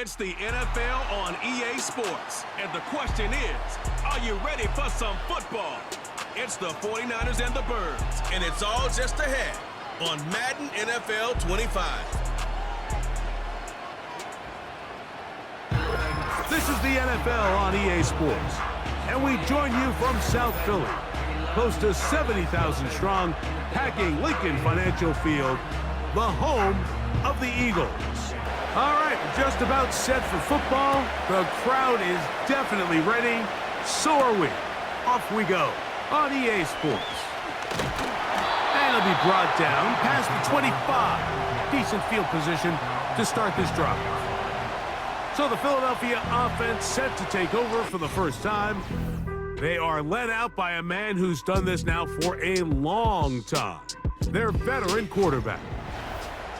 It's the NFL on EA Sports, and the question is, are you ready for some football? It's the 49ers and the Birds, and it's all just ahead on Madden NFL 25. This is the NFL on EA Sports, and we join you from South Philly, close to 70,000 strong, packing Lincoln Financial Field, the home of the Eagles. All right, we're just about set for football. The crowd is definitely ready. So are we. Off we go on EA Sports. And it'll be brought down past the 25. Decent field position to start this drive. So the Philadelphia offense set to take over for the first time. They are led out by a man who's done this now for a long time. Their veteran quarterback.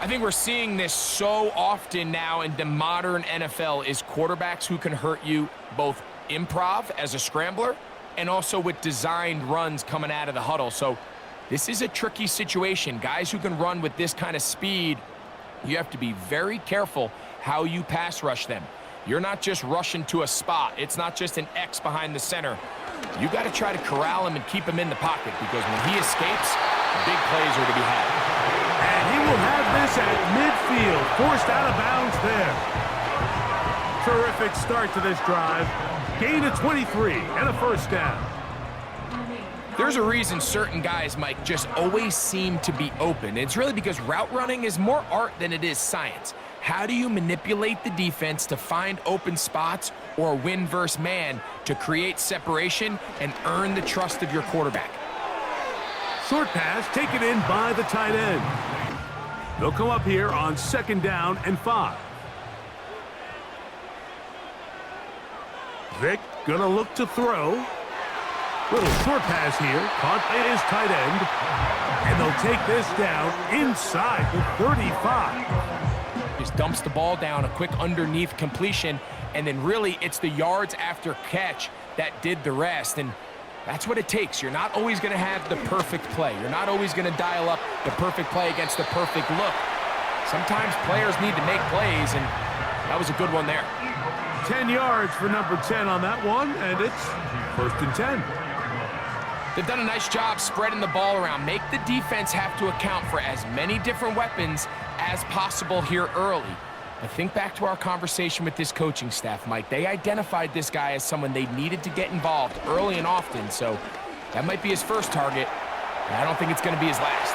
I think we're seeing this so often now in the modern NFL is quarterbacks who can hurt you both improv as a scrambler and also with designed runs coming out of the huddle. So this is a tricky situation. Guys who can run with this kind of speed, you have to be very careful how you pass rush them. You're not just rushing to a spot. It's not just an X behind the center. You got to try to corral him and keep him in the pocket because when he escapes, big plays are to be had. And he will have this at midfield, forced out of bounds there. Terrific start to this drive. Gain of 23 and a first down. There's a reason certain guys, Mike, just always seem to be open. It's really because route running is more art than it is science. How do you manipulate the defense to find open spots or win versus man to create separation and earn the trust of your quarterback? Short pass taken in by the tight end. They'll come up here on 2nd down and 5. Vick gonna look to throw. Little short pass here, caught by his tight end. And they'll take this down inside the 35. Just dumps the ball down, a quick underneath completion, and then really it's the yards after catch that did the rest. And that's what it takes. You're not always going to have the perfect play. You're not always going to dial up the perfect play against the perfect look. Sometimes players need to make plays, and that was a good one there. 10 yards for number 10 on that one, and it's 1st and 10. They've done a nice job spreading the ball around. Make the defense have to account for as many different weapons as possible here early. But think back to our conversation with this coaching staff, Mike. They identified this guy as someone they needed to get involved early and often, so that might be his first target, and I don't think it's going to be his last.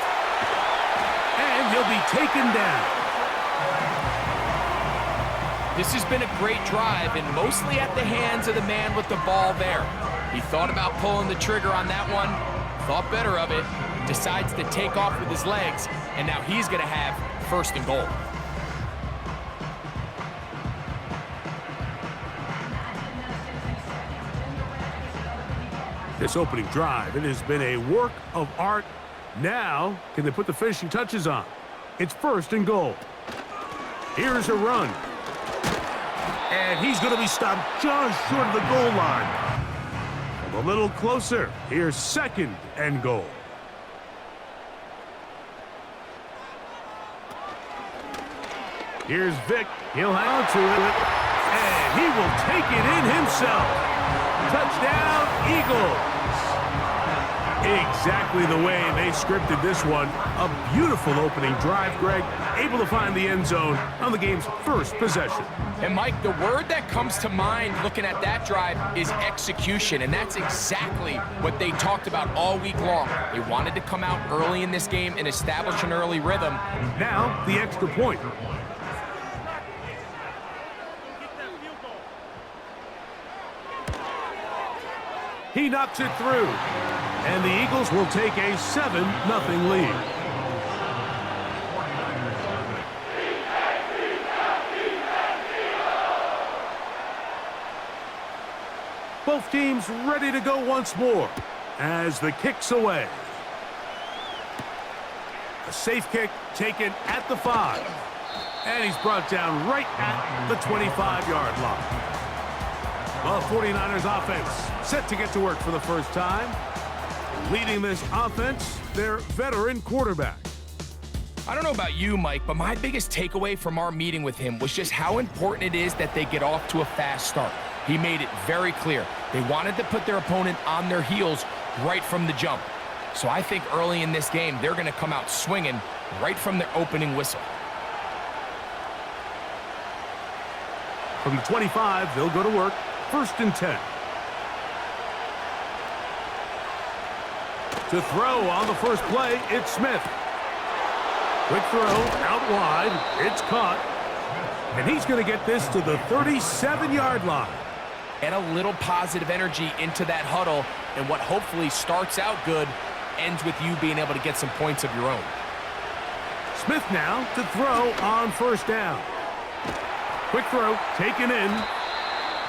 And he'll be taken down. This has been a great drive, and mostly at the hands of the man with the ball there. He thought about pulling the trigger on that one, thought better of it, decides to take off with his legs, and now he's going to have 1st and goal. This opening drive, it has been a work of art. Now, can they put the finishing touches on? It's 1st and goal. Here's a run. And he's going to be stopped just short of the goal line. A little closer. Here's 2nd and goal. Here's Vick. He'll hang on to it. And he will take it in himself. Touchdown, Eagles. Exactly the way they scripted this one. A beautiful opening drive, Greg. Able to find the end zone on the game's first possession. And, Mike, the word that comes to mind looking at that drive is execution, and that's exactly what they talked about all week long. They wanted to come out early in this game and establish an early rhythm. Now, the extra point. He knocks it through. And the Eagles will take a 7-0 lead. Both teams ready to go once more as the kick's away. A safe kick taken at the 5. And he's brought down right at the 25-yard line. The 49ers offense set to get to work for the first time. Leading this offense, their veteran quarterback. I don't know about you, Mike, but my biggest takeaway from our meeting with him was just how important it is that they get off to a fast start. He made it very clear. They wanted to put their opponent on their heels right from the jump. So I think early in this game, they're going to come out swinging right from their opening whistle. From the 25, they'll go to work. 1st and 10. To throw on the first play, it's Smith. Quick throw, out wide, it's caught. And he's going to get this to the 37-yard line. Get a little positive energy into that huddle, and what hopefully starts out good ends with you being able to get some points of your own. Smith now to throw on 1st down. Quick throw, taken in.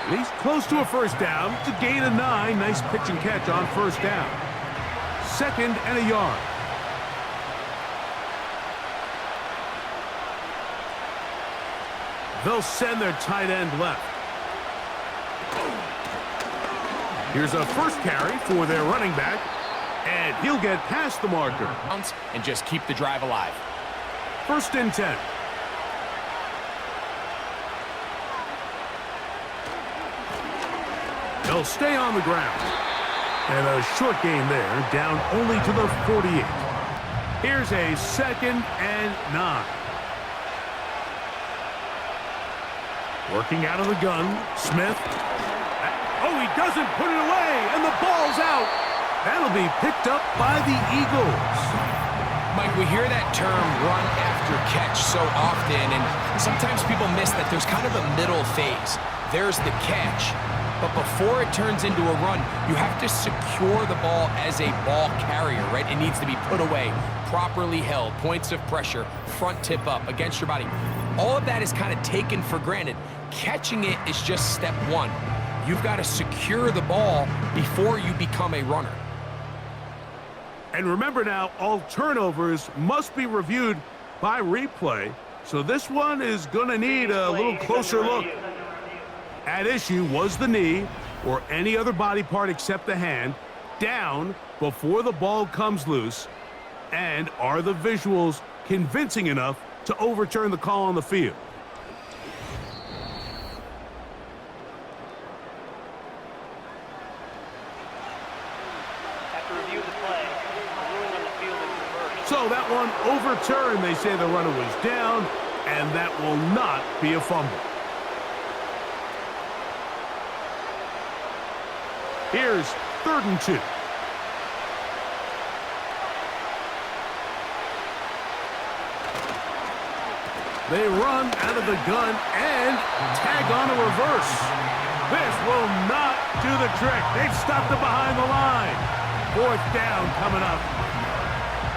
And he's close to a 1st down to gain a 9. Nice pitch and catch on 1st down. 2nd and a yard. They'll send their tight end left. Here's a first carry for their running back, and he'll get past the marker. And just keep the drive alive. 1st and 10. They'll stay on the ground. And a short gain there, down only to the 48. Here's a 2nd and 9. Working out of the gun, Smith. Oh, he doesn't put it away, and the ball's out. That'll be picked up by the Eagles. Mike, we hear that term run after catch so often, and sometimes people miss that there's kind of a middle phase. There's the catch, but before it turns into a run, you have to secure the ball as a ball carrier, right? It needs to be put away, properly held, points of pressure, front tip up against your body. All of that is kind of taken for granted. Catching it is just step one. You've got to secure the ball before you become a runner. And remember now, all turnovers must be reviewed by replay, so this one is going to need a little closer look. At issue was the knee, or any other body part except the hand, down before the ball comes loose, and are the visuals convincing enough to overturn the call on the field? So that one overturned. They say the runner was down, and that will not be a fumble. Here's 3rd and 2. They run out of the gun and tag on a reverse. This will not do the trick. They've stopped it behind the line. 4th down coming up.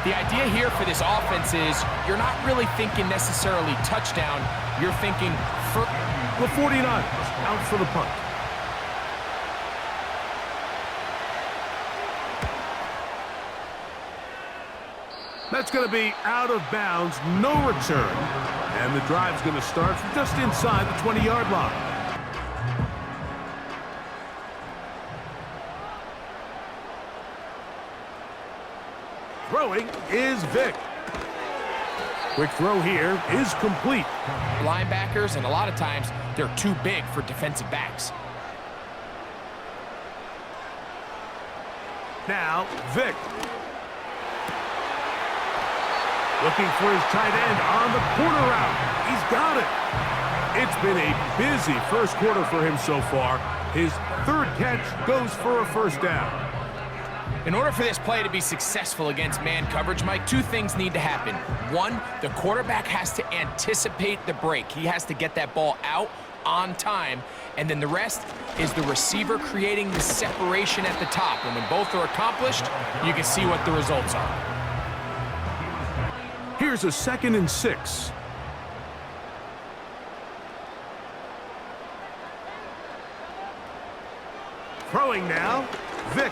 The idea here for this offense is you're not really thinking necessarily touchdown. You're thinking for the 49ers out for the punt. That's going to be out of bounds, no return. And the drive's going to start from just inside the 20-yard line. Throwing is Vick. Quick throw here is complete. Linebackers, and a lot of times, they're too big for defensive backs. Now, Vick. Looking for his tight end on the corner route. He's got it. It's been a busy first quarter for him so far. His 3rd catch goes for a 1st down. In order for this play to be successful against man coverage, Mike, 2 things need to happen. 1, the quarterback has to anticipate the break. He has to get that ball out on time, and then the rest is the receiver creating the separation at the top. And when both are accomplished, you can see what the results are. Here's a 2nd and 6. Throwing now, Vick.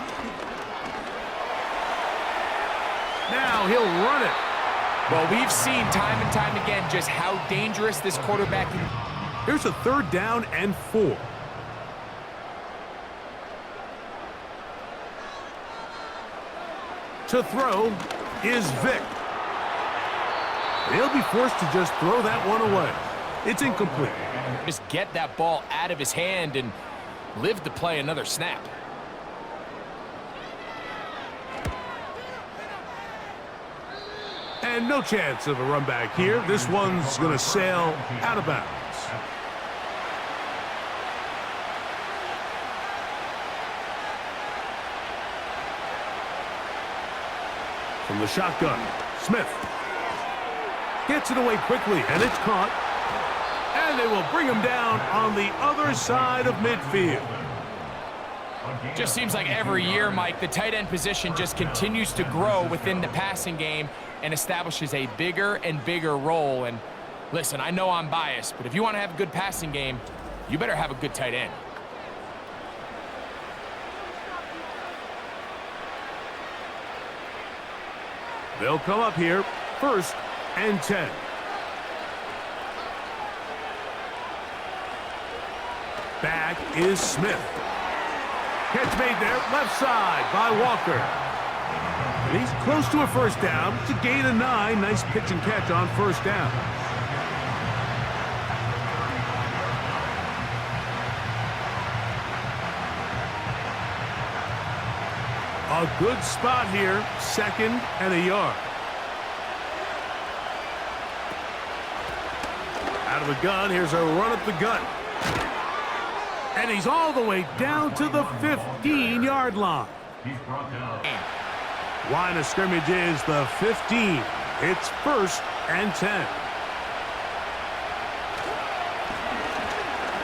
Now he'll run it. Well, we've seen time and time again just how dangerous this quarterback can. Here's a 3rd down and 4. To throw is Vick. He'll be forced to just throw that one away. It's incomplete. Just get that ball out of his hand and live to play another snap. And no chance of a run back here. This one's going to sail out of bounds. From the shotgun, Smith gets it away quickly, and it's caught. And they will bring him down on the other side of midfield. Just seems like every year, Mike, the tight end position just continues to grow within the passing game and establishes a bigger and bigger role. And listen, I know I'm biased, but if you want to have a good passing game, you better have a good tight end. They'll come up here, 1st and 10. Back is Smith. Catch made there, left side by Walker. And he's close to a 1st down. It's a gain of 9. Nice pitch and catch on 1st down. A good spot here, 2nd and a yard. Out of the gun, here's a run up the gut. And he's all the way down to the 15-yard line. Line of scrimmage is the 15. It's 1st and 10.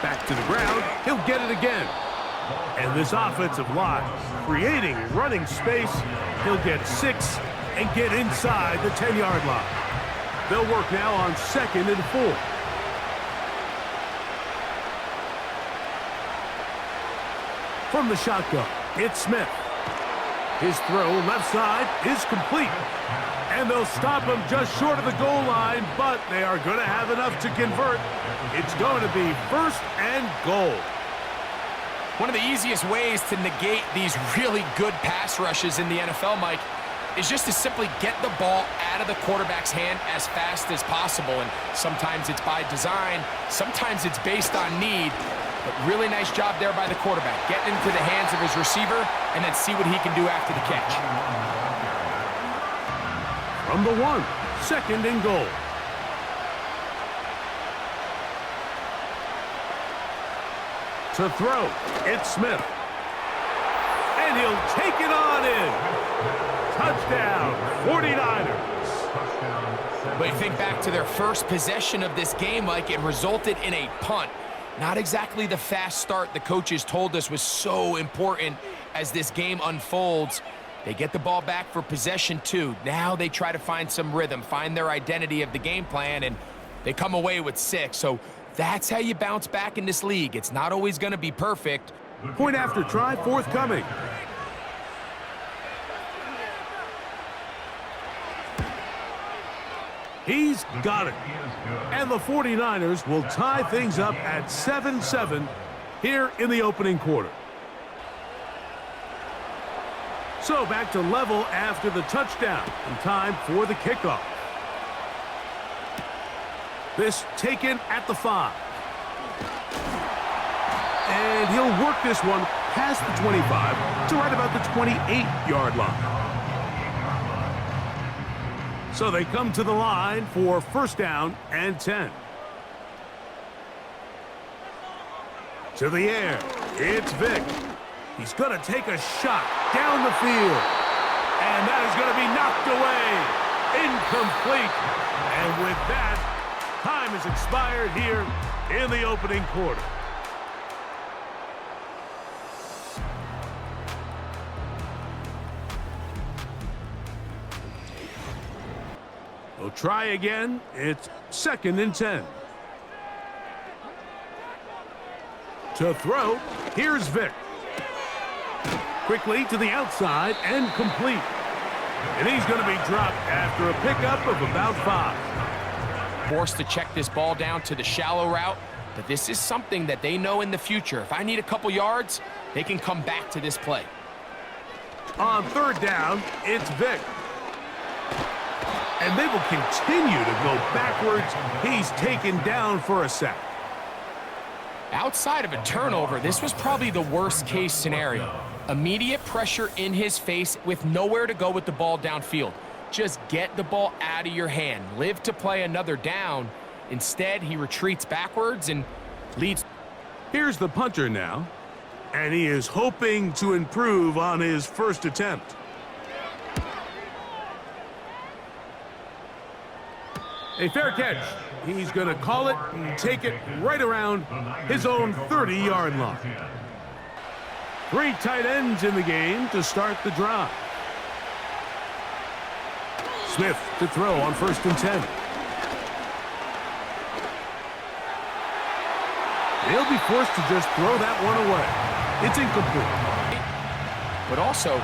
Back to the ground. He'll get it again. And this offensive line creating running space. He'll get 6 and get inside the 10-yard line. They'll work now on 2nd and 4. From the shotgun, it's Smith. His throw left side is complete. And they'll stop him just short of the goal line, but they are going to have enough to convert. It's going to be 1st and goal. One of the easiest ways to negate these really good pass rushes in the NFL, Mike, is just to simply get the ball out of the quarterback's hand as fast as possible. And sometimes it's by design, sometimes it's based on need. But really nice job there by the quarterback, getting into the hands of his receiver and then see what he can do after the catch. From the 1, 2nd and goal. To throw, it's Smith. And he'll take it on in. Touchdown, 49ers. But you think back to their first possession of this game, Mike, it resulted in a punt. Not exactly the fast start the coaches told us was so important as this game unfolds. They get the ball back for possession 2. Now they try to find some rhythm, find their identity of the game plan, and they come away with 6. So that's how you bounce back in this league. It's not always going to be perfect. Point after try forthcoming. He's got it. And the 49ers will tie things up at 7-7 here in the opening quarter. So back to level after the touchdown and time for the kickoff. This taken at the 5. And he'll work this one past the 25 to right about the 28-yard line. So they come to the line for 1st down and 10. To the air, it's Vick. He's going to take a shot down the field. And that is going to be knocked away. Incomplete. And with that, time has expired here in the opening quarter. We'll try again. It's 2nd and 10. To throw, here's Vick. Quickly to the outside and complete. And he's going to be dropped after a pickup of about 5. Forced to check this ball down to the shallow route, but this is something that they know in the future. If I need a couple yards, they can come back to this play. On 3rd down, it's Vick. And they will continue to go backwards. He's taken down for a sack. Outside of a turnover, this was probably the worst-case scenario. Immediate pressure in his face with nowhere to go with the ball downfield. Just get the ball out of your hand. Live to play another down. Instead, he retreats backwards and leads. Here's the punter now, and he is hoping to improve on his first attempt. A fair catch. He's going to call it and take it right around his own 30-yard line. 3 tight ends in the game to start the drive. Smith to throw on 1st and 10. He'll be forced to just throw that one away. It's incomplete. But also,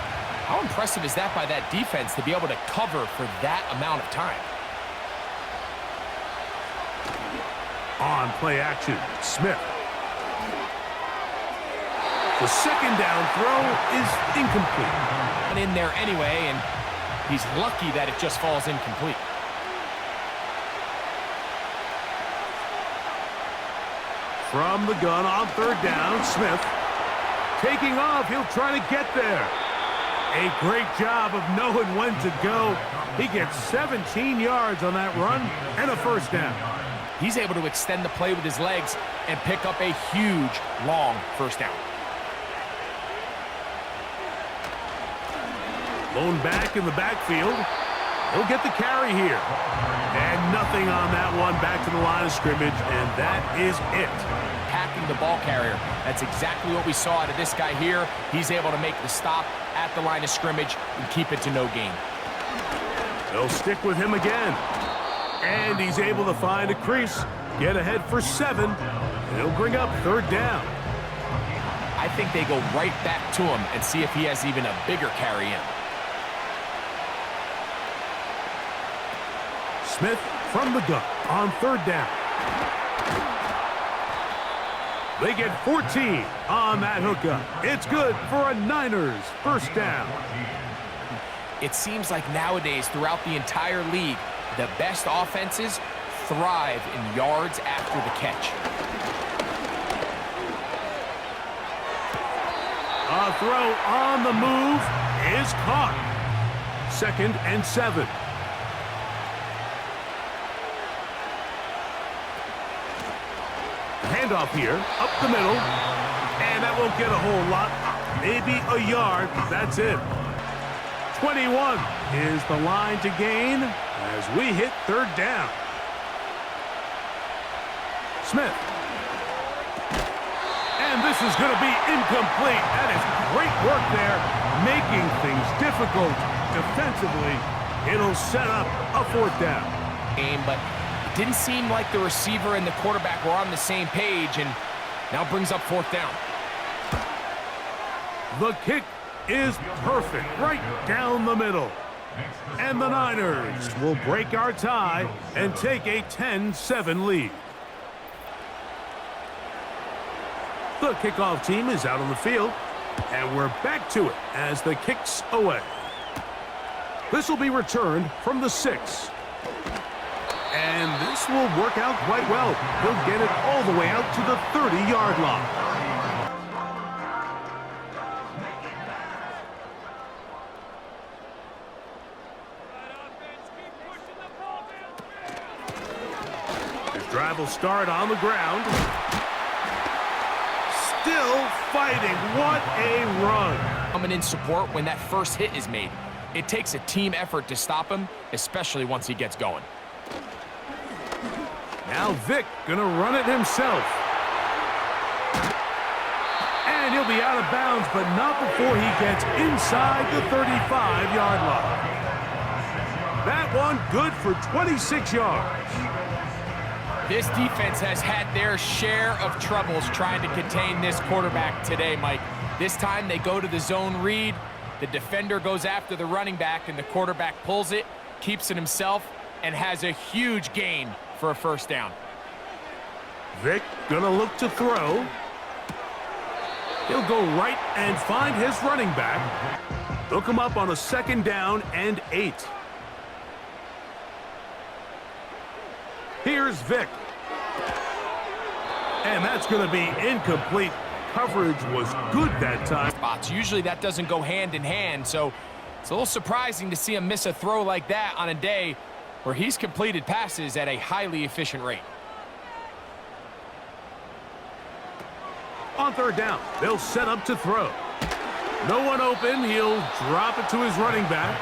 how impressive is that by that defense to be able to cover for that amount of time? On play action, Smith. The 2nd down throw is incomplete. In there anyway, and he's lucky that it just falls incomplete. From the gun on 3rd down, Smith. Taking off, he'll try to get there. A great job of knowing when to go. He gets 17 yards on that run and a 1st down. He's able to extend the play with his legs and pick up a huge, long 1st down. Lone back in the backfield. He'll get the carry here. And nothing on that one. Back to the line of scrimmage, and that is it. Packing the ball carrier. That's exactly what we saw out of this guy here. He's able to make the stop at the line of scrimmage and keep it to no gain. They'll stick with him again. And he's able to find a crease, get ahead for 7, and he'll bring up 3rd down. I think they go right back to him and see if he has even a bigger carry in. Smith from the gun on 3rd down. They get 14 on that hookup. It's good for a Niners 1st down. It seems like nowadays throughout the entire league, the best offenses thrive in yards after the catch. A throw on the move is caught. 2nd and 7. Handoff here, up the middle, and that won't get a whole lot. Maybe a yard, that's it. 21 is the line to gain as we hit 3rd down. Smith. And this is going to be incomplete. That is great work there, making things difficult defensively. It'll set up a 4th down. But it didn't seem like the receiver and the quarterback were on the same page, and now brings up 4th down. The kick is perfect, right down the middle. And the Niners will break our tie and take a 10-7 lead. The kickoff team is out on the field, and we're back to it as the kick's away. This will be returned from the 6. And this will work out quite well. He'll get it all the way out to the 30-yard line. Drive will start on the ground. Still fighting. What a run. Coming in support when that first hit is made. It takes a team effort to stop him, especially once he gets going. Now Vick gonna run it himself. And he'll be out of bounds, but not before he gets inside the 35-yard line. That one good for 26 yards. This defense has had their share of troubles trying to contain this quarterback today, Mike. This time they go to the zone read. The defender goes after the running back, and the quarterback pulls it, keeps it himself, and has a huge gain for a first down. Vick gonna look to throw. He'll go right and find his running back. Hook him up on a 2nd down and 8. Here's Vick. And that's going to be incomplete. Coverage was good that time. Spots. Usually that doesn't go hand in hand, so it's a little surprising to see him miss a throw like that on a day where he's completed passes at a highly efficient rate. On 3rd down, they'll set up to throw. No one open. He'll drop it to his running back.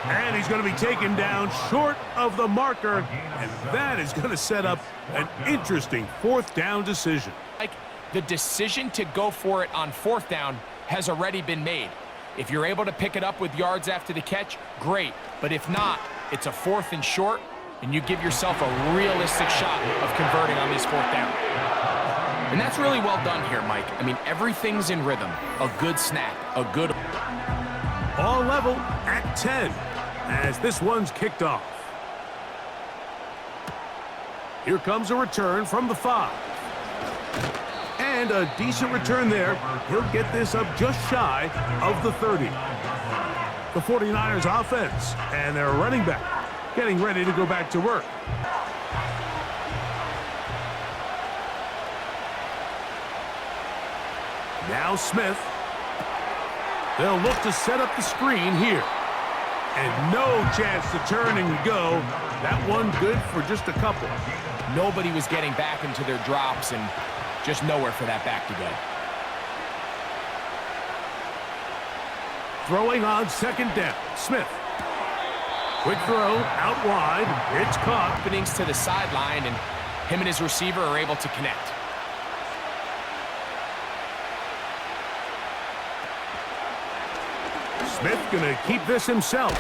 And he's going to be taken down short of the marker. And that is going to set up an interesting 4th down decision. Like, the decision to go for it on 4th down has already been made. If you're able to pick it up with yards after the catch, great. But if not, it's a 4th and short, and you give yourself a realistic shot of converting on this 4th down. And that's really well done here, Mike. I mean, everything's in rhythm. A good snap, a good... All level at 10 as this one's kicked off. Here comes a return from the 5. And a decent return there. He'll get this up just shy of the 30. The 49ers offense and their running back getting ready to go back to work. Now Smith. They'll look to set up the screen here. And no chance to turn and go. That one good for just a couple. Nobody was getting back into their drops, and just nowhere for that back to go. Throwing on 2nd down. Smith. Quick throw out wide. It's caught. Openings to the sideline, and him and his receiver are able to connect. Smith gonna keep this himself.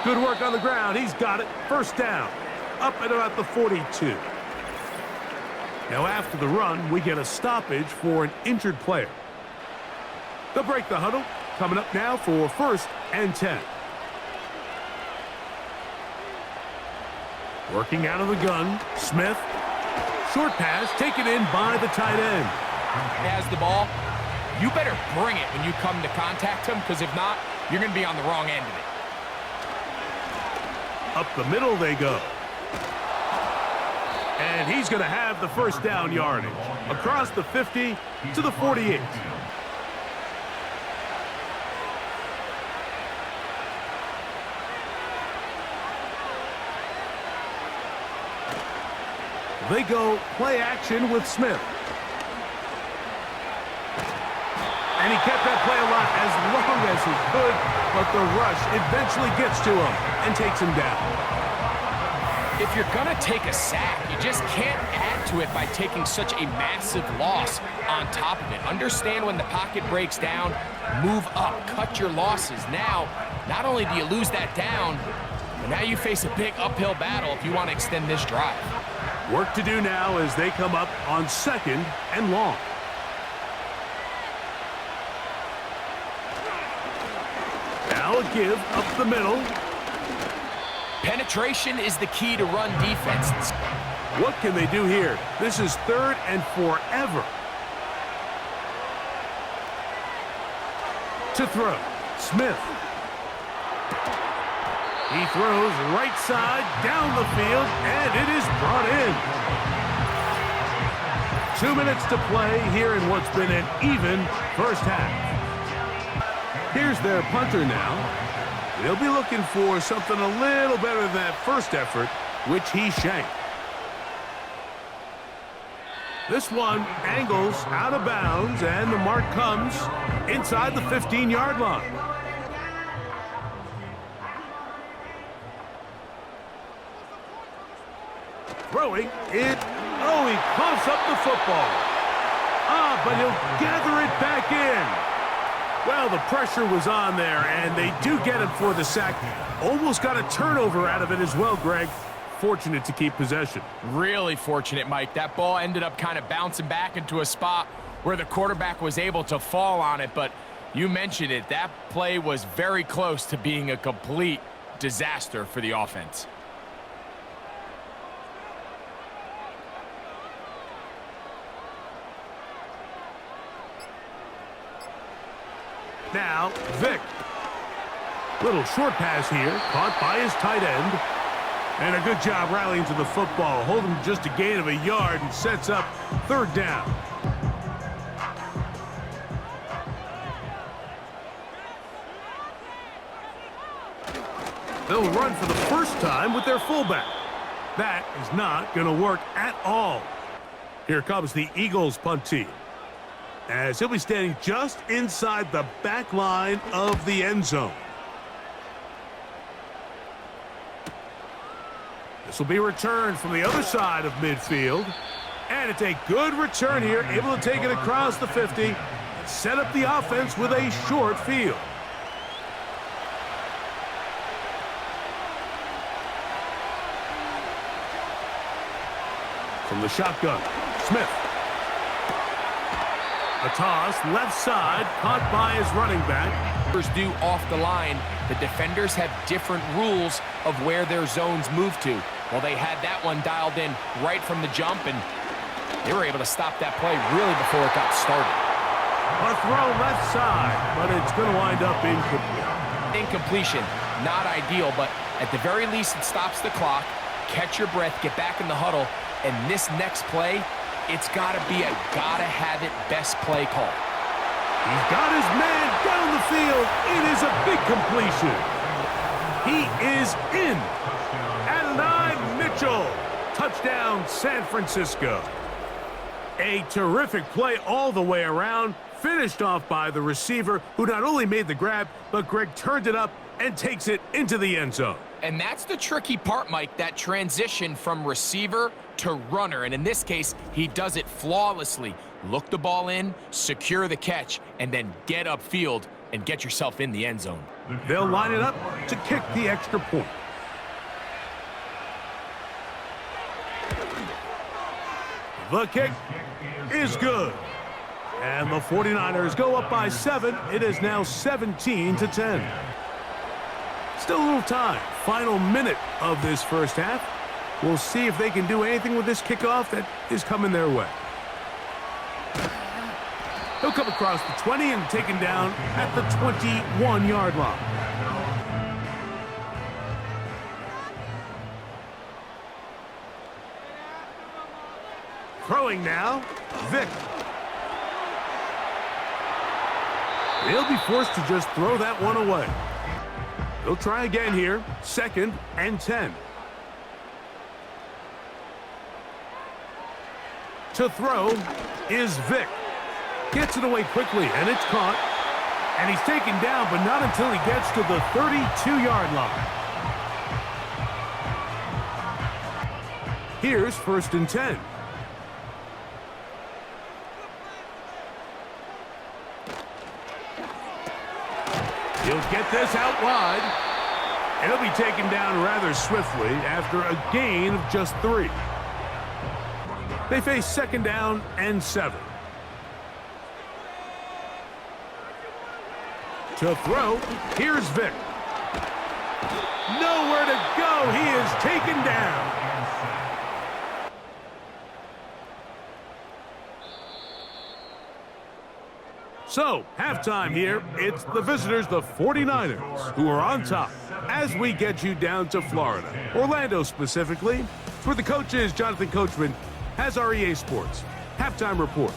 Good work on the ground. He's got it. 1st down. Up at about the 42. Now after the run, we get a stoppage for an injured player. They'll break the huddle. Coming up now for 1st and 10. Working out of the gun. Smith. Short pass taken in by the tight end. Has the ball. You better bring it when you come to contact him, because if not, you're going to be on the wrong end of it. Up the middle they go. And he's going to have the 1st down yardage. Across the 50 to the 48. They go play action with Smith. And he kept that play alive as long as he could, but the rush eventually gets to him and takes him down. If you're going to take a sack, you just can't add to it by taking such a massive loss on top of it. Understand when the pocket breaks down, move up, cut your losses. Now, not only do you lose that down, but now you face a big uphill battle if you want to extend this drive. Work to do now as they come up on 2nd and long. Now a give up the middle. Penetration is the key to run defenses. What can they do here? This is 3rd and forever. To throw. Smith. He throws right side down the field, and it is brought in. 2 minutes to play here in what's been an even 1st half. Here's their punter now. They'll be looking for something a little better than that 1st effort, which he shanked. This one angles out of bounds, and the mark comes inside the 15-yard line. Throwing it. Oh, he coughs up the football. But he'll gather it back in. Well, the pressure was on there, and they do get him for the sack. Almost got a turnover out of it as well, Greg. Fortunate to keep possession. Really fortunate, Mike. That ball ended up kind of bouncing back into a spot where the quarterback was able to fall on it, but you mentioned it. That play was very close to being a complete disaster for the offense. Now, Vick. Little short pass here, caught by his tight end. And a good job rallying to the football. Holding just a gain of a yard and sets up third down. They'll run for the first time with their fullback. That is not going to work at all. Here comes the Eagles punt team, as he'll be standing just inside the back line of the end zone. This will be returned from the other side of midfield. And it's a good return here, able to take it across the 50 and set up the offense with a short field. From the shotgun, Smith. A toss, left side, caught by his running back. Due off the line, the defenders have different rules of where their zones move to. Well, they had that one dialed in right from the jump, and they were able to stop that play really before it got started. A throw left side, but it's going to wind up incomplete. Incompletion, not ideal, but at the very least, it stops the clock. Catch your breath, get back in the huddle, and this next play, it's got to be a gotta-have-it best play call. He's got his man down the field. It is a big completion. He is in. Adonai Mitchell. Touchdown, San Francisco. A terrific play all the way around. Finished off by the receiver, who not only made the grab, but Greg turned it up and takes it into the end zone. And that's the tricky part, Mike, that transition from receiver to runner. And in this case, he does it flawlessly. Look the ball in, secure the catch, and then get upfield and get yourself in the end zone. They'll line it up to kick the extra point. The kick is good. And the 49ers go up by 7. It is now 17-10. Still a little time. Final minute of this first half. We'll see if they can do anything with this kickoff that is coming their way. He'll come across the 20 and taken down at the 21-yard line. Throwing now, Vick. He'll be forced to just throw that one away. He'll try again here, 2nd and 10. To throw is Vick. Gets it away quickly, and it's caught. And he's taken down, but not until he gets to the 32-yard line. Here's 1st and 10. He'll get this out wide. And he'll be taken down rather swiftly after a gain of just 3. They face 2nd down and 7. To throw, here's Vick. Nowhere to go. He is taken down. So, halftime here. It's the visitors, the 49ers, who are on top as we get you down to Florida. Orlando specifically, where the coach is, Jonathan Coachman, has our EA Sports halftime report.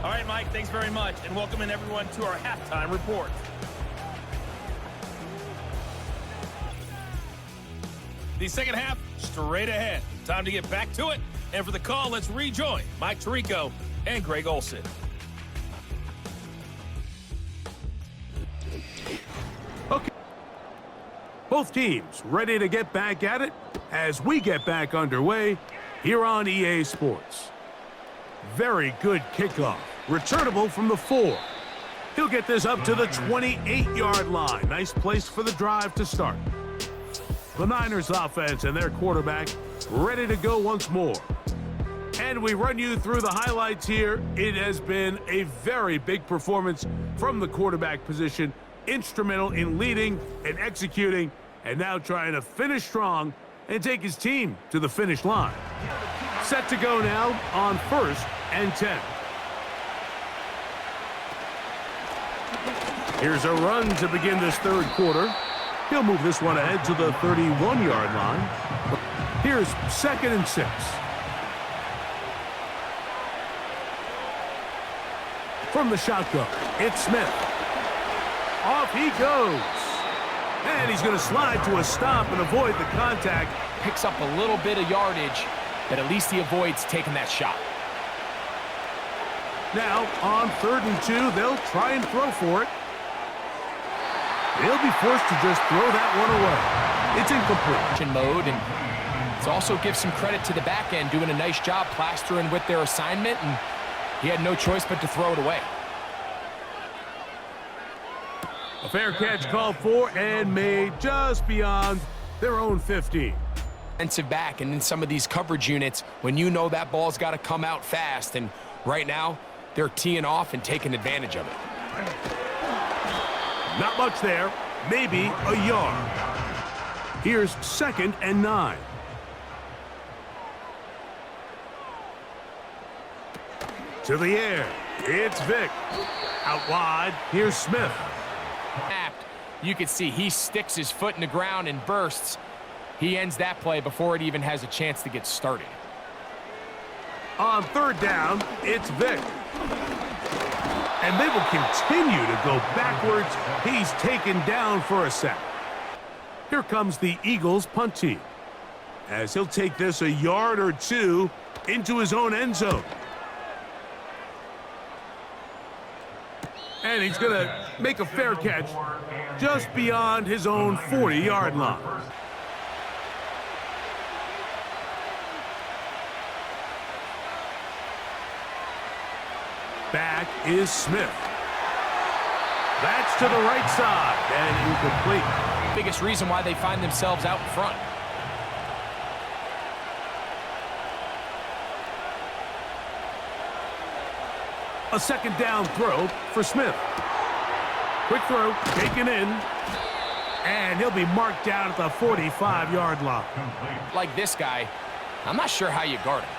All right, Mike, thanks very much, and welcoming everyone to our halftime report. The second half, straight ahead. Time to get back to it. And for the call, let's rejoin Mike Tirico and Greg Olson. Okay. Both teams ready to get back at it as we get back underway here on EA Sports. Very good kickoff. Returnable from the 4. He'll get this up to the 28-yard line. Nice place for the drive to start. The Niners offense and their quarterback ready to go once more. And we run you through the highlights here. It has been a very big performance from the quarterback position. Instrumental in leading and executing, and now trying to finish strong and take his team to the finish line. Set to go now on 1st and 10. Here's a run to begin this third quarter. He'll move this one ahead to the 31-yard line. Here's 2nd and 6. From the shotgun, it's Smith. Off he goes. And he's going to slide to a stop and avoid the contact. Picks up a little bit of yardage, but at least he avoids taking that shot. Now, on 3rd and 2, they'll try and throw for it. They'll be forced to just throw that one away. It's incomplete. Mode, and it also gives some credit to the back end, doing a nice job plastering with their assignment, and he had no choice but to throw it away. A fair catch called for and made just beyond their own 15. Defensive back, and in some of these coverage units, when you know that ball's got to come out fast, and right now they're teeing off and taking advantage of it. Not much there, maybe a yard. Here's 2nd and 9. To the air, it's Vick. Out wide, here's Smith. You can see he sticks his foot in the ground and bursts. He ends that play before it even has a chance to get started. On 3rd down, it's Vick. And they will continue to go backwards. He's taken down for a sack. Here comes the Eagles punt team, as he'll take this a yard or 2 into his own end zone. And he's going to make a fair catch just beyond his own 40-yard line. Back is Smith. That's to the right side and incomplete. Biggest reason why they find themselves out in front. A 2nd down throw for Smith. Quick throw, taken in, and he'll be marked down at the 45-yard line. Like this guy, I'm not sure how you guard him.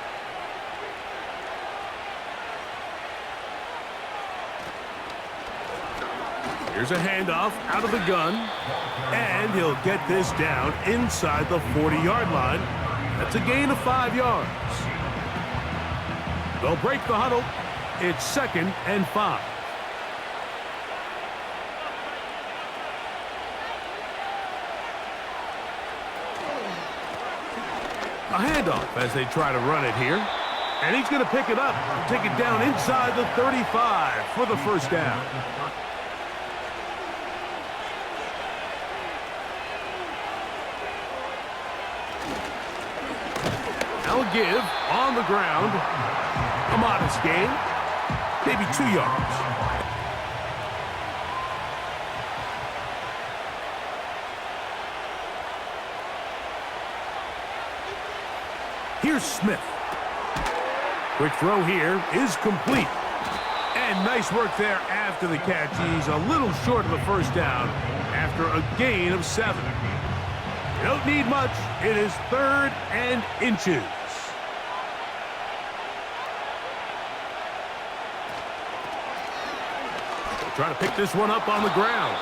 Here's a handoff out of the gun, and he'll get this down inside the 40-yard line. That's a gain of 5 yards. They'll break the huddle. It's 2nd and 5. A handoff as they try to run it here. And he's going to pick it up, take it down inside the 35 for the 1st down. Now a give on the ground. A modest gain, maybe 2 yards. Here's Smith. Quick throw here is complete. And nice work there after the catch. He's a little short of the 1st down after a gain of 7. Don't need much. It is 3rd and inches. Trying to pick this one up on the ground.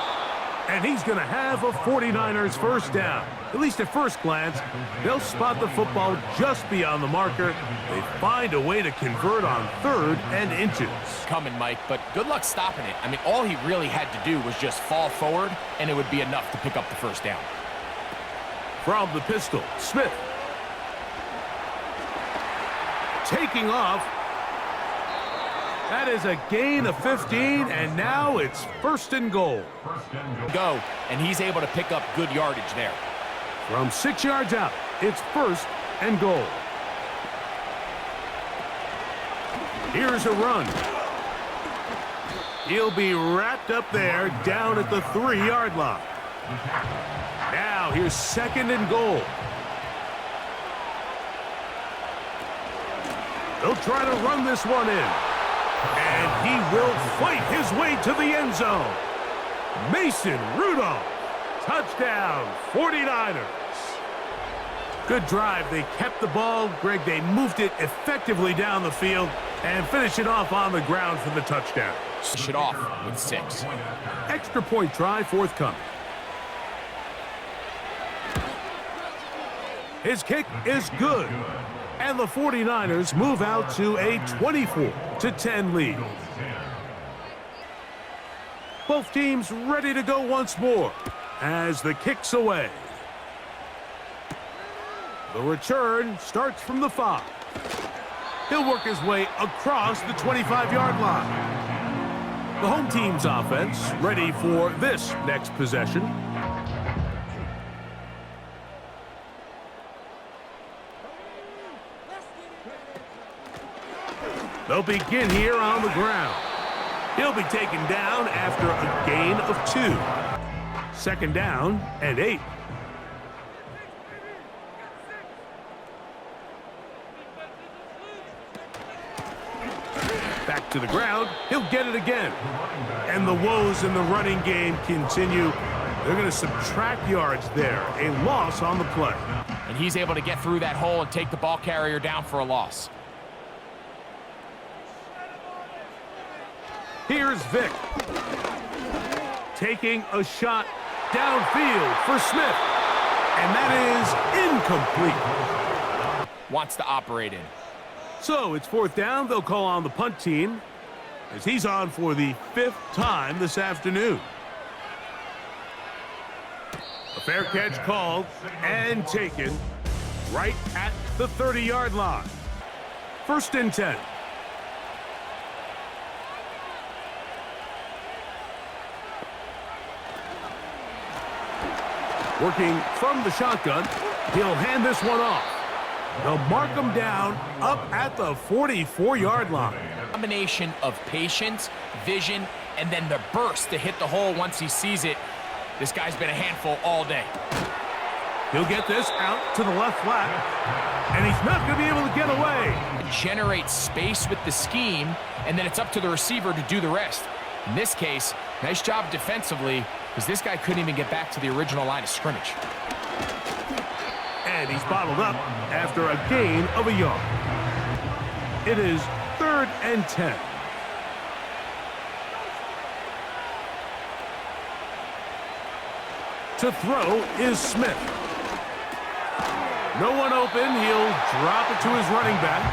And he's going to have a 49ers 1st down. At least at first glance, they'll spot the football just beyond the marker. They find a way to convert on 3rd and inches. Coming, Mike, but good luck stopping it. I mean, all he really had to do was just fall forward, and it would be enough to pick up the 1st down. From the pistol, Smith. Taking off. That is a gain of 15, and now it's 1st and goal. Go, and he's able to pick up good yardage there. From 6 yards out, it's 1st and goal. Here's a run. He'll be wrapped up there down at the 3-yard line. Now here's 2nd and goal. They'll try to run this one in. And he will fight his way to the end zone. Mason Rudolph. Touchdown, 49ers. Good drive. They kept the ball. Greg, they moved it effectively down the field and finish it off on the ground for the touchdown. Finish it off with 6. Extra point try forthcoming. His kick is good. And the 49ers move out to a 24-10 lead. Both teams ready to go once more as the kick's away. The return starts from the 5. He'll work his way across the 25-yard line. The home team's offense ready for this next possession. They'll begin here on the ground. He'll be taken down after a gain of 2. 2nd down and 8. Back to the ground. He'll get it again. And the woes in the running game continue. They're going to subtract yards there. A loss on the play. And he's able to get through that hole and take the ball carrier down for a loss. Here's Vick. Taking a shot downfield for Smith. And that is incomplete. Wants to operate in. So it's 4th down. They'll call on the punt team as he's on for the 5th time this afternoon. A fair catch called and taken right at the 30-yard line. 1st and 10. Working from the shotgun, he'll hand this one off. They'll mark him down up at the 44-yard line. Combination of patience, vision, and then the burst to hit the hole once he sees it. This guy's been a handful all day. He'll get this out to the left flat, and he's not going to be able to get away. Generate space with the scheme, and then it's up to the receiver to do the rest. In this case, nice job defensively, because this guy couldn't even get back to the original line of scrimmage. And he's bottled up after a gain of a yard. It is 3rd and 10. To throw is Smith. No one open. He'll drop it to his running back.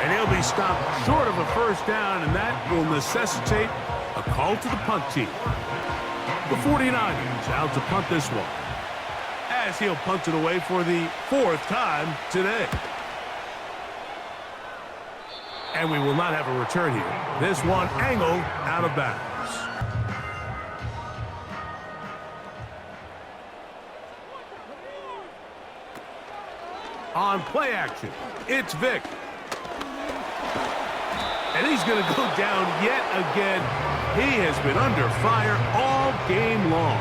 And he'll be stopped short of a 1st down, and that will necessitate a call to the punt team. The 49ers out to punt this one, as he'll punt it away for the 4th time today. And we will not have a return here. This one angled out of bounds. On play action, it's Vick. And he's going to go down yet again. He has been under fire all game long.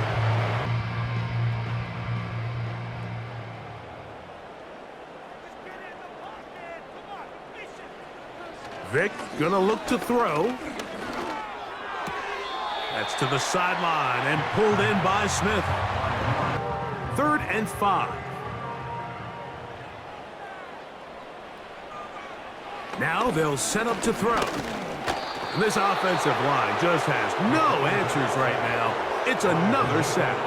Vick going to look to throw. That's to the sideline and pulled in by Smith. 3rd and 5. Now they'll set up to throw. And this offensive line just has no answers right now. It's another sack.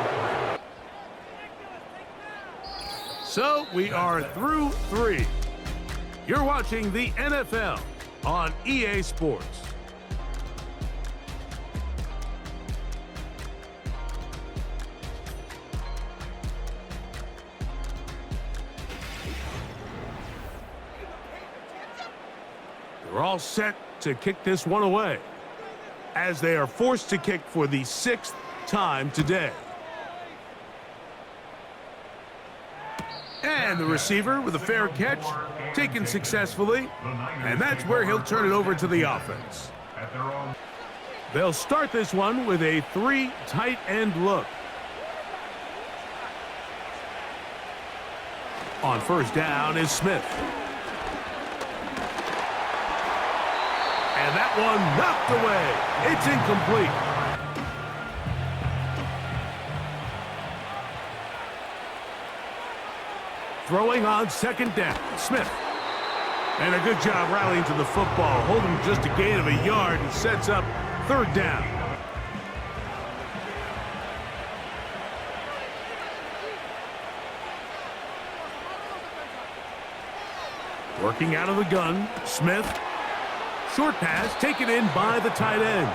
So we are through 3. You're watching the NFL on EA Sports. They're all set to kick this one away as they are forced to kick for the 6th time today. And the receiver with a fair catch, taken successfully, and that's where he'll turn it over to the offense. They'll start this one with a 3 tight end look. On first down is Smith. And that one knocked away. It's incomplete. Throwing on second down, Smith. And a good job rallying to the football, holding just a gain of a yard and sets up third down. Working out of the gun, Smith. Short pass, taken in by the tight end.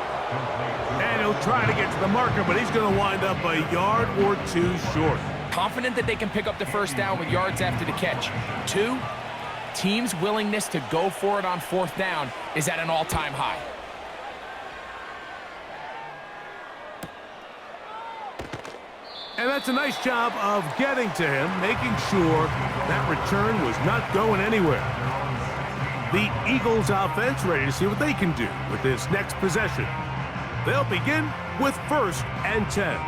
And he'll try to get to the marker, but he's going to wind up a yard or 2 short. Confident that they can pick up the first down with yards after the catch. 2, team's willingness to go for it on fourth down is at an all-time high. And that's a nice job of getting to him, making sure that return was not going anywhere. The Eagles offense ready to see what they can do with this next possession. They'll begin with 1st and 10.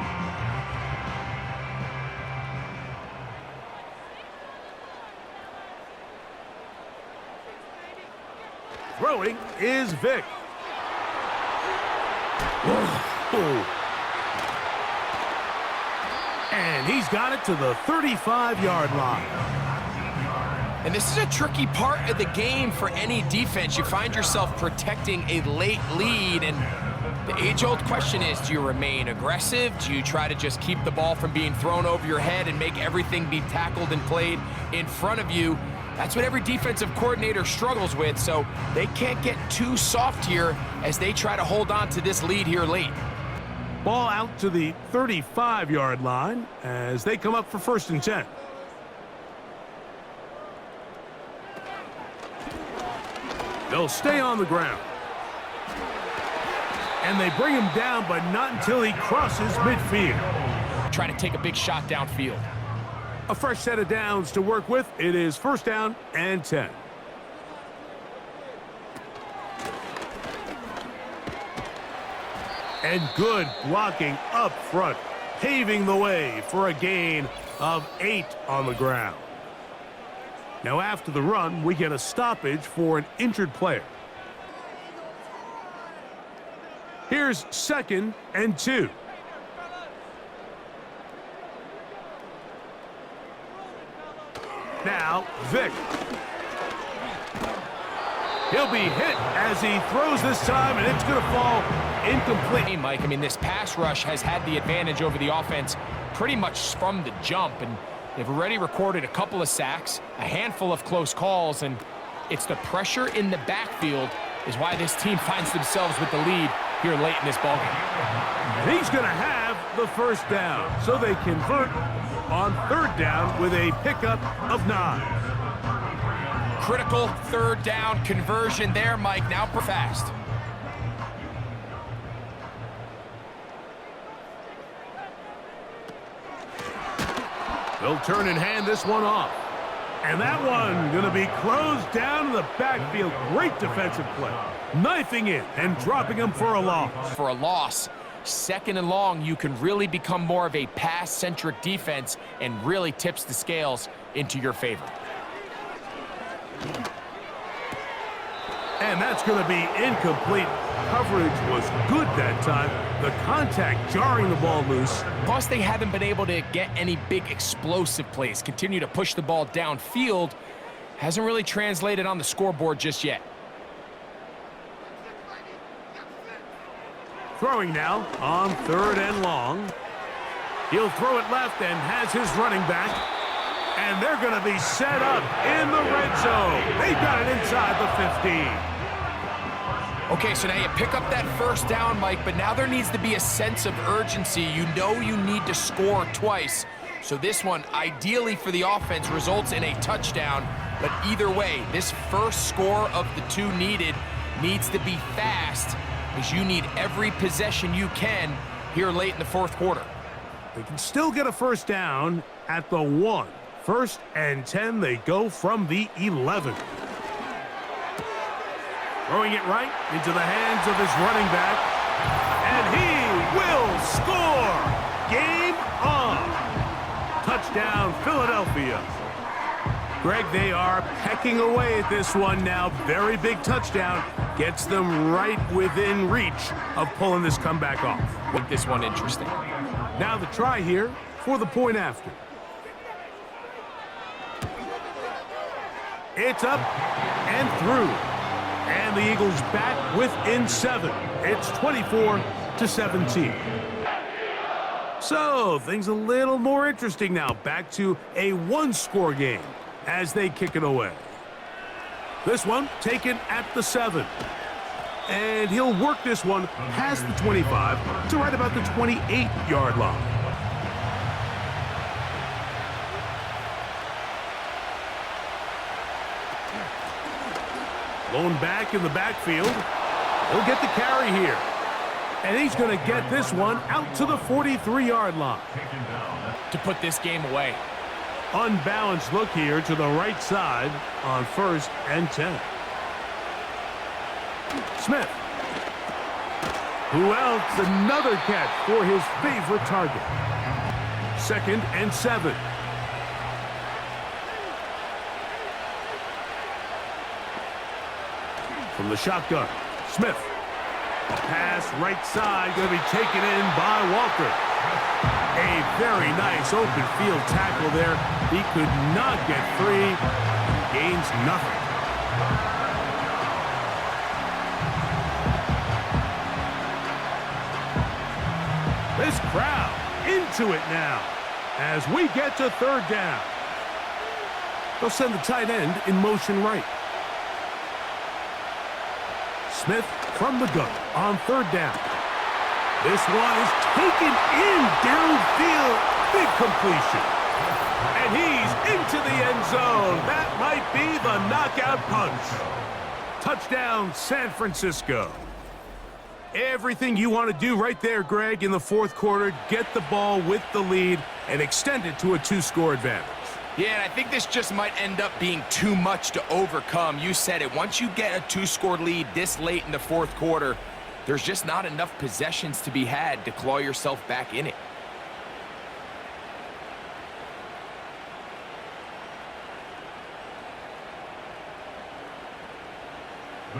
Throwing is Vick. And he's got it to the 35-yard line. And this is a tricky part of the game for any defense. You find yourself protecting a late lead, and the age-old question is, do you remain aggressive? Do you try to just keep the ball from being thrown over your head and make everything be tackled and played in front of you? That's what every defensive coordinator struggles with, so they can't get too soft here as they try to hold on to this lead here late. Ball out to the 35-yard line as they come up for 1st and 10. They'll stay on the ground. And they bring him down, but not until he crosses midfield. Trying to take a big shot downfield. A fresh set of downs to work with. It is 1st down and 10. And good blocking up front, paving the way for a gain of 8 on the ground. Now after the run, we get a stoppage for an injured player. Here's 2nd and 2. Now, Vick. He'll be hit as he throws this time, and it's going to fall incomplete. Hey, Mike, I mean, this pass rush has had the advantage over the offense pretty much from the jump, and they've already recorded a couple of sacks, a handful of close calls, and it's the pressure in the backfield is why this team finds themselves with the lead here late in this ballgame. He's going to have the 1st down, so they convert on 3rd down with a pickup of 9. Critical 3rd down conversion there, Mike, now fast. They'll turn and hand this one off. And that one going to be closed down in the backfield. Great defensive play. Knifing in and dropping him for a loss. For a loss, 2nd and long, you can really become more of a pass-centric defense and really tips the scales into your favor. And that's going to be incomplete. Coverage was good that time. The contact jarring the ball loose. Plus, they haven't been able to get any big explosive plays. Continue to push the ball downfield. Hasn't really translated on the scoreboard just yet. Throwing now on 3rd and long. He'll throw it left and has his running back. And they're going to be set up in the red zone. They've got it inside the 15. Okay, so now you pick up that 1st down, Mike, but now there needs to be a sense of urgency. You know you need to score twice. So this one, ideally for the offense, results in a touchdown. But either way, this first score of the 2 needed needs to be fast, because you need every possession you can here late in the 4th quarter. They can still get a 1st down at the 1. First and 10, they go from the 11. Throwing it right into the hands of his running back. And he will score! Game on! Touchdown, Philadelphia. Greg, they are pecking away at this one now. Very big touchdown. Gets them right within reach of pulling this comeback off. Make this one interesting. Now the try here for the point after. It's up and through. And the Eagles back within 7. It's 24-17. So things a little more interesting now. Back to a one-score game as they kick it away. This one taken at the 7. And he'll work this one past the 25 to right about the 28-yard line. Blown back in the backfield. He'll get the carry here. And he's going to get this one out to the 43-yard line. To put this game away. Unbalanced look here to the right side on 1st and 10. Smith. Who else? Another catch for his favorite target. 2nd and 7. From the shotgun, Smith. Pass right side, going to be taken in by Walker. A very nice open field tackle there. He could not get free. Gains nothing. This crowd into it now as we get to 3rd down. They'll send the tight end in motion right. Smith from the gun on 3rd down. This one is taken in downfield. Big completion. And he's into the end zone. That might be the knockout punch. Touchdown, San Francisco. Everything you want to do right there, Greg, in the 4th quarter. Get the ball with the lead and extend it to a 2-score advantage. Yeah, and I think this just might end up being too much to overcome. You said it. Once you get a 2-score lead this late in the 4th quarter, there's just not enough possessions to be had to claw yourself back in it.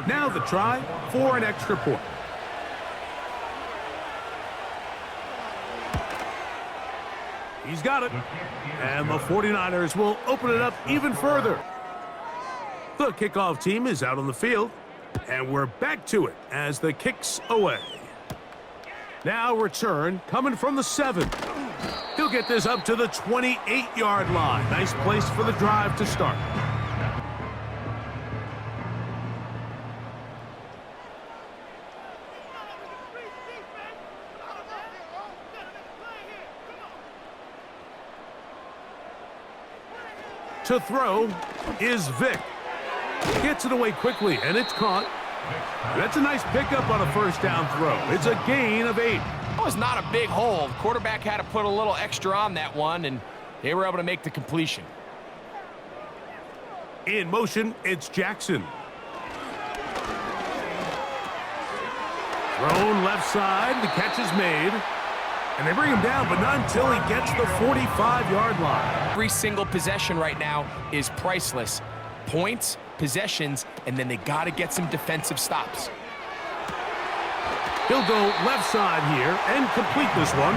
Now the try for an extra point. He's got it. And the 49ers will open it up even further. The kickoff team is out on the field. And we're back to it as the kick's away. Now return coming from the 7. He'll get this up to the 28-yard line. Nice place for the drive to start. To throw is Vick. Gets it away quickly, and it's caught. That's a nice pickup on a 1st down throw. It's a gain of 8. That was not a big hole. The quarterback had to put a little extra on that one, and they were able to make the completion. In motion, it's Jackson. Thrown left side. The catch is made. And they bring him down, but not until he gets the 45-yard line. Every single possession right now is priceless. Points, possessions, and then they got to get some defensive stops. He'll go left side here and complete this one.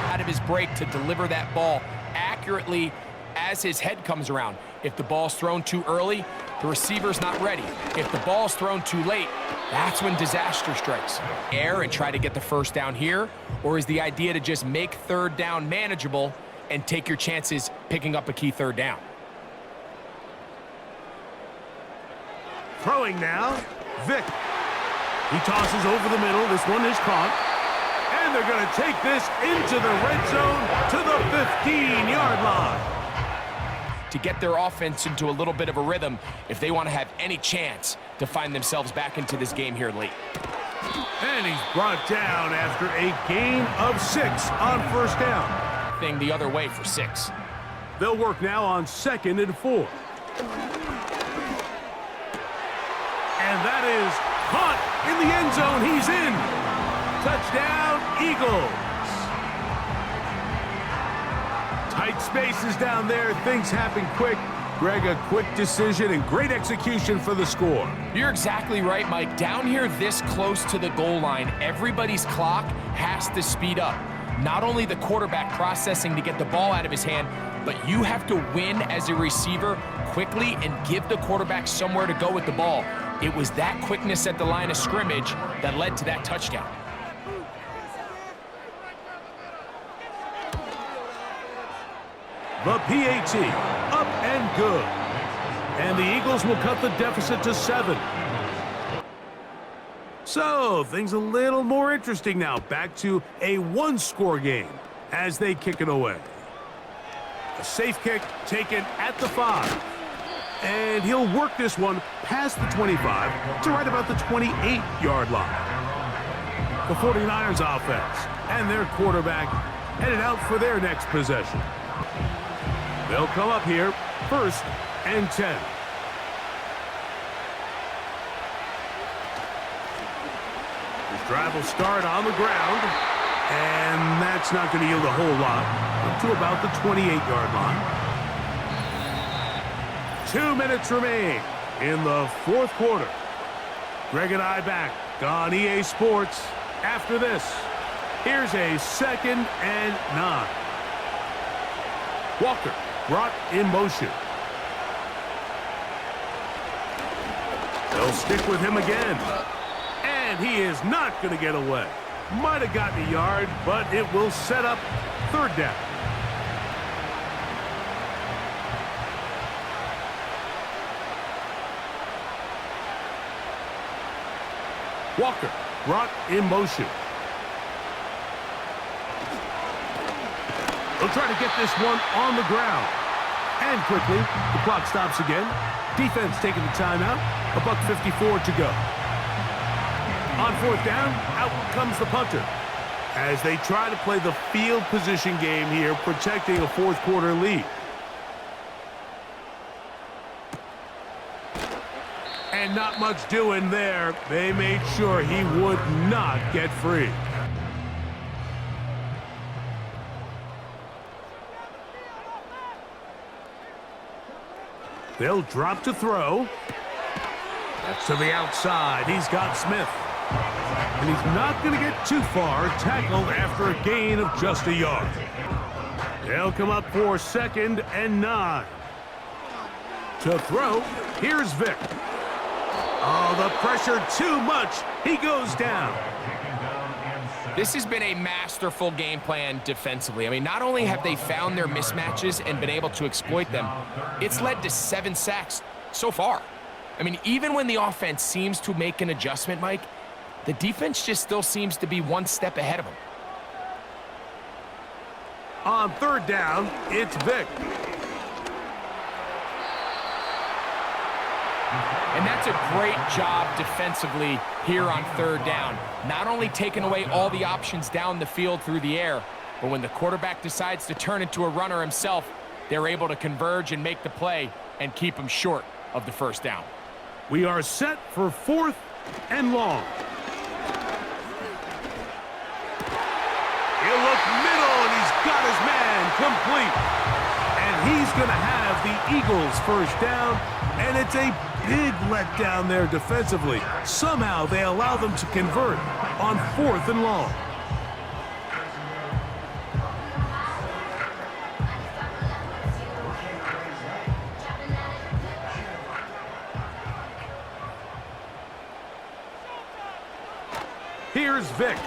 Out of his break to deliver that ball accurately as his head comes around. If the ball's thrown too early, the receiver's not ready. If the ball's thrown too late, that's when disaster strikes. Air and try to get the 1st down here, or is the idea to just make 3rd down manageable and take your chances picking up a key 3rd down? Throwing now, Vick. He tosses over the middle. This one is caught. And they're going to take this into the red zone to the 15-yard line. To get their offense into a little bit of a rhythm if they want to have any chance to find themselves back into this game here late. And he's brought down after a gain of 6 on 1st down. Thing the other way for 6. They'll work now on 2nd and 4. And that is caught in the end zone. He's in. Touchdown, Eagles. Tight spaces down there. Things happen quick. Greg, a quick decision and great execution for the score. You're exactly right, Mike. Down here this close to the goal line, everybody's clock has to speed up. Not only the quarterback processing to get the ball out of his hand, but you have to win as a receiver quickly and give the quarterback somewhere to go with the ball. It was that quickness at the line of scrimmage that led to that touchdown. The PAT, up and good. And the Eagles will cut the deficit to 7. So, things a little more interesting now. Back to a one-score game as they kick it away. A safe kick taken at the 5. And he'll work this one past the 25 to right about the 28-yard line. The 49ers offense and their quarterback headed out for their next possession. They'll come up here, 1st and 10. This drive will start on the ground, and that's not going to yield a whole lot, up to about the 28-yard line. 2 minutes remain in the 4th quarter. Greg and I back on EA Sports after this. Here's a 2nd and 9. Walker brought in motion. They'll stick with him again. And he is not going to get away. Might have gotten a yard, but it will set up 3rd down. Walker brought in motion. They'll try to get this one on the ground. And quickly, the clock stops again. Defense taking the timeout. $1:54 to go. On 4th down, out comes the punter. As they try to play the field position game here, protecting a 4th quarter lead. And not much doing there. They made sure he would not get free. They'll drop to throw. That's to the outside. He's got Smith. And he's not going to get too far. Tackled after a gain of just a yard. They'll come up for 2nd and 9. To throw, here's Vick. Oh, the pressure too much. He goes down. This has been a masterful game plan defensively. I mean, not only have they found their mismatches and been able to exploit them, it's led to 7 sacks so far. I mean, even when the offense seems to make an adjustment, Mike, the defense just still seems to be one step ahead of them. On 3rd down, it's Vick. And that's a great job defensively here on 3rd down. Not only taking away all the options down the field through the air, but when the quarterback decides to turn into a runner himself, they're able to converge and make the play and keep him short of the 1st down. We are set for 4th and long. He'll look middle, and he's got his man complete. And he's going to have the Eagles 1st down, and it's a big letdown there defensively. Somehow they allow them to convert on 4th and long. Here's Vick.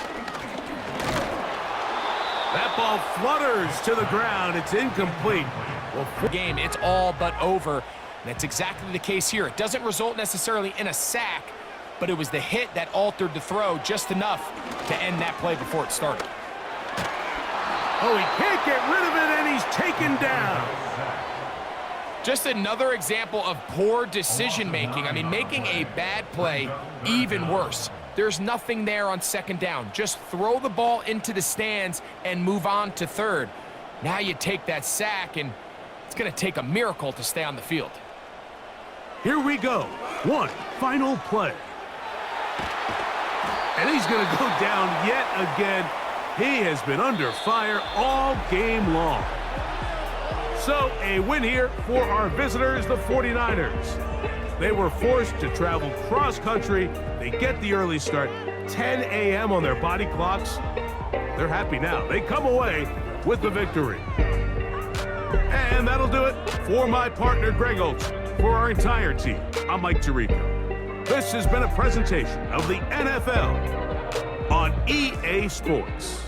That ball flutters to the ground. It's incomplete. Well, Game, it's all but over. And that's exactly the case here. It doesn't result necessarily in a sack, but it was the hit that altered the throw just enough to end that play before it started. Oh, he can't get rid of it, and he's taken down. Just another example of poor decision-making. I mean, making a bad play even worse. There's nothing there on 2nd down. Just throw the ball into the stands and move on to 3rd. Now you take that sack, and going to take a miracle to stay on the field. Here we go. One final play. And he's going to go down yet again. He has been under fire all game long. So a win here for our visitors, the 49ers. They were forced to travel cross-country. They get the early start, 10 a.m. on their body clocks. They're happy now. They come away with the victory. And that'll do it for my partner, Greg Olson. For our entire team, I'm Mike Tirico. This has been a presentation of the NFL on EA Sports.